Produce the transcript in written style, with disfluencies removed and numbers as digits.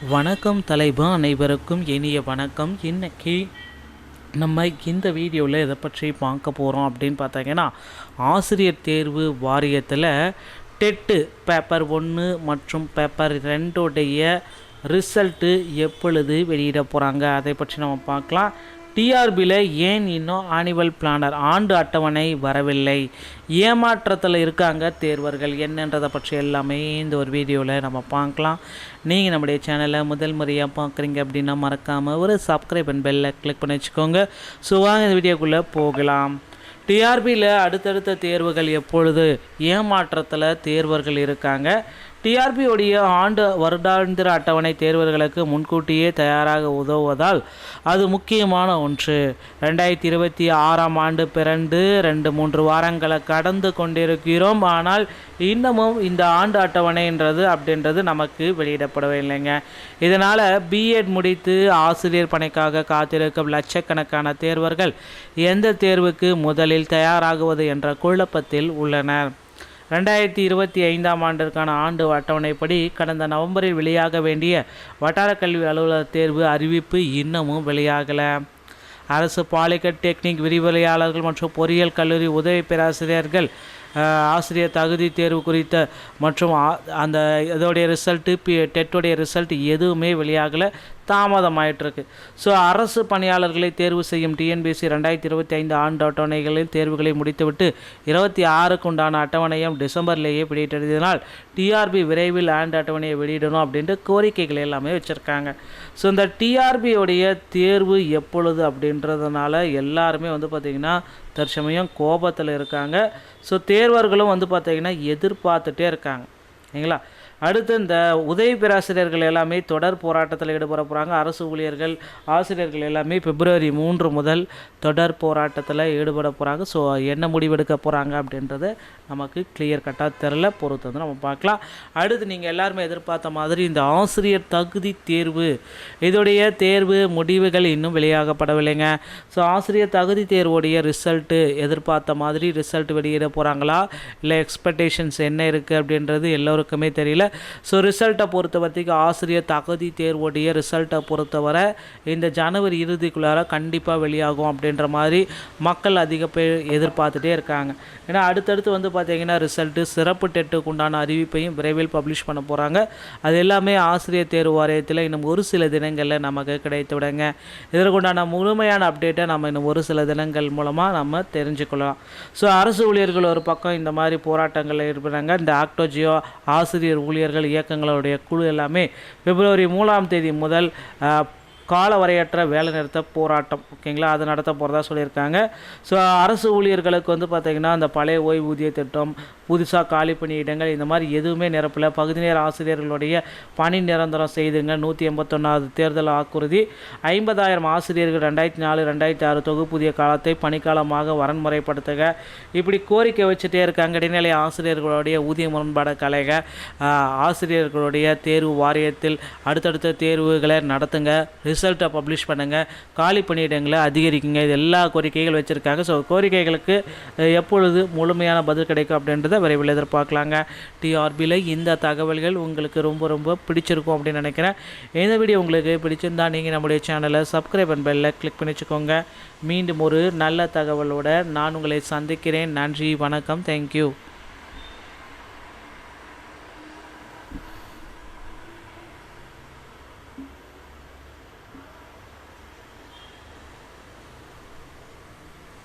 வணக்கம் தலைவா, அனைவருக்கும் இனிய வணக்கம். இன்னைக்கு நம்ம இந்த வீடியோவில் எதை பற்றி பார்க்க போகிறோம் அப்படின்னு பார்த்தீங்கன்னா, ஆசிரியர் தேர்வு வாரியத்தில் டெட்டு பேப்பர் 1 மற்றும் பேப்பர் 2 ரிசல்ட்டு எப்பொழுது வெளியிட போகிறாங்க அதை பற்றி நம்ம பார்க்கலாம். டிஆர்பியில் ஏன் இன்னும் ஆனுவல் பிளானர் ஆண்டு அட்டவணை வரவில்லை, ஏமாற்றத்தில் இருக்காங்க தேர்வர்கள் என்னன்றதை பற்றி எல்லாமே இந்த ஒரு வீடியோவில் நம்ம பார்க்கலாம். நீங்கள் நம்முடைய சேனலை முதல் முறையாக பார்க்குறீங்க அப்படின்னா மறக்காமல் ஒரு சப்ஸ்கிரைப் அண்ட் பெல்லை கிளிக் பண்ணி வச்சுக்கோங்க. ஸோ வாங்க இந்த வீடியோக்குள்ளே போகலாம். டிஆர்பியில் அடுத்தடுத்த தேர்வுகள் எப்பொழுது ஏமாற்றத்தில் தேர்வர்கள் இருக்காங்க. டிஆர்பியோடைய வருடாந்திர அட்டவணை தேர்வர்களுக்கு முன்கூட்டியே தயாராக உதவுவதால் அது முக்கியமான ஒன்று. 2026ஆம் ஆண்டு பிறந்து 2-3 வாரங்களை கடந்து கொண்டிருக்கிறோம். ஆனால் இன்னமும் இந்த ஆண்டு அட்டவணைன்றது அப்படின்றது நமக்கு வெளியிடப்படவே இல்லைங்க. இதனால் பிஎட் முடித்து ஆசிரியர் பணிக்காக காத்திருக்கும் லட்சக்கணக்கான தேர்வர்கள் எந்த தேர்வுக்கு முதலில் தயாராகுவது என்ற குழப்பத்தில் உள்ளனர். 2025ஆம் ஆண்டிற்கான ஆண்டு அட்டவணைப்படி கடந்த நவம்பரில் வெளியாக வேண்டிய வட்டார கல்வி அலுவலர் தேர்வு அறிவிப்பு இன்னமும் வெளியாகலை. அரசு பாலிடெக்னிக் விரிவுரையாளர்கள் மற்றும் பொறியியல் கல்லூரி உதவி பேராசிரியர்கள் ஆசிரியர் தகுதி தேர்வு குறித்த மற்றும் அந்த இதோடைய ரிசல்ட்டு டெட்டுடைய ரிசல்ட் எதுவுமே வெளியாகலை, தாமதமாயிட்டிருக்கு. ஸோ அரசு பணியாளர்களை தேர்வு செய்யும் டிஎன்பிஎஸ்சி 2025 ஆண்டு அட்டவணைகளில் தேர்வுகளை முடித்துவிட்டு 26க்கு உண்டான அட்டவணையும் டிசம்பர்லேயே வெளியிட்டதினால் டிஆர்பி விரைவில் ஆண்டு அட்டவணையை வெளியிடணும் அப்படின்ட்டு கோரிக்கைகள் எல்லாமே வச்சுருக்காங்க. ஸோ இந்த டிஆர்பியோடைய தேர்வு எப்பொழுது அப்படின்றதுனால எல்லாருமே பார்த்திங்கன்னா தற்சமயம் கோபத்தில் இருக்காங்க. ஸோ தேர்வர்களும் பார்த்திங்கன்னா எதிர்பார்த்துட்டே இருக்காங்க இல்லைங்களா. அடுத்து இந்த உதவி பேராசிரியர்கள் எல்லாமே தொடர் போராட்டத்தில் ஈடுபட போகிறாங்க. அரசு ஊழியர்கள் ஆசிரியர்கள் எல்லாமே பிப்ரவரி 3 முதல் தொடர் போராட்டத்தில் ஈடுபட போகிறாங்க. ஸோ என்ன முடிவெடுக்க போகிறாங்க அப்படின்றது நமக்கு கிளியர் கட்டாக தெரில, பொறுத்து நம்ம பார்க்கலாம். அடுத்து நீங்கள் எல்லாருமே எதிர்பார்த்த மாதிரி இந்த ஆசிரியர் தகுதி தேர்வு இதோடைய தேர்வு முடிவுகள் இன்னும் வெளியாகப்படவில்லைங்க. ஸோ ஆசிரியர் தகுதி தேர்வுடைய ரிசல்ட்டு எதிர்பார்த்த மாதிரி ரிசல்ட் வெளியிட போகிறாங்களா இல்லை எக்ஸ்பெக்டேஷன்ஸ் என்ன இருக்குது அப்படின்றது எல்லோருக்குமே தெரியல. ஸோ ரிசல்ட்டை பொறுத்த வரைக்கும் ஆசிரியர் தகுதி தேர்வுடைய ரிசல்ட்டை பொறுத்தவரை இந்த ஜனவரி இறுதிக்குள்ளார கண்டிப்பாக வெளியாகும் அப்படின்ற மாதிரி மக்கள் அதிக பேர் எதிர்பார்த்துட்டே இருக்காங்க. ஏன்னா அடுத்தடுத்து பார்த்திங்கன்னா ரிசல்ட்டு சிறப்பு டெட்டுக்கு உண்டான அறிவிப்பையும் விரைவில் பப்ளிஷ் பண்ண போகிறாங்க. அது எல்லாமே ஆசிரியர் தேர்வு வாரியத்தில் இன்னும் ஒரு சில தினங்களில் நமக்கு கிடைத்து விடுங்க. இதற்குண்டான முழுமையான அப்டேட்டை நம்ம இன்னும் ஒரு சில தினங்கள் மூலமாக நம்ம தெரிஞ்சுக்கலாம். ஸோ அரசு ஊழியர்கள் ஒரு பக்கம் இந்த மாதிரி போராட்டங்கள் இருப்பாங்க. இந்த ஆக்டோஜியோ ஆசிரியர் ஊழியர்கள் இயக்கங்களுடைய குழு எல்லாமே பிப்ரவரி 3ஆம் தேதி முதல் கால வரையற்ற வேலை நிறுத்த போராட்டம் ஓகேங்களா அது நடத்த போகிறதா சொல்லியிருக்காங்க. ஸோ அரசு ஊழியர்களுக்கு பார்த்திங்கன்னா அந்த பழைய ஓய்வூதிய திட்டம், புதுசாக காலி பணியிடங்கள் இந்த மாதிரி எதுவுமே நிரப்பல. பகுதி நேர ஆசிரியர்களுடைய பணி நிரந்தரம் செய்துங்க. 181வது தேர்தல் வாக்குறுதி. 50,000 ஆசிரியர்கள் 2004-2006 தொகுப்புதிய காலத்தை பணிக்காலமாக வரன்முறைப்படுத்துக. இப்படி கோரிக்கை வச்சுட்டே இருக்காங்க. இடைநிலை ஆசிரியர்களுடைய ஊதிய முரண்பாடு கலைக. ஆசிரியர்களுடைய தேர்வு வாரியத்தில் அடுத்தடுத்த தேர்வுகளை நடத்துங்க, ரிசல்ட்டை பப்ளிஷ் பண்ணுங்கள், காலி பணியிடங்களை அதிகரிக்குங்க. இது எல்லா கோரிக்கைகள் வச்சுருக்காங்க. ஸோ கோரிக்கைகளுக்கு எப்பொழுது முழுமையான பதில் கிடைக்கும் அப்படின்றத விரைவில் எதிர்பார்க்கலாங்க. டிஆர்பியில் இந்த தகவல்கள் உங்களுக்கு ரொம்ப ரொம்ப பிடிச்சிருக்கும் அப்படின்னு நினைக்கிறேன். இந்த வீடியோ உங்களுக்கு பிடிச்சிருந்தா நீங்கள் நம்முடைய சேனலை சப்ஸ்கிரைப் அண்ட் பெல்லை கிளிக் பண்ணி வச்சுக்கோங்க. மீண்டும் ஒரு நல்ல தகவலோடு நான் உங்களை சந்திக்கிறேன். நன்றி, வணக்கம், தேங்க்யூ.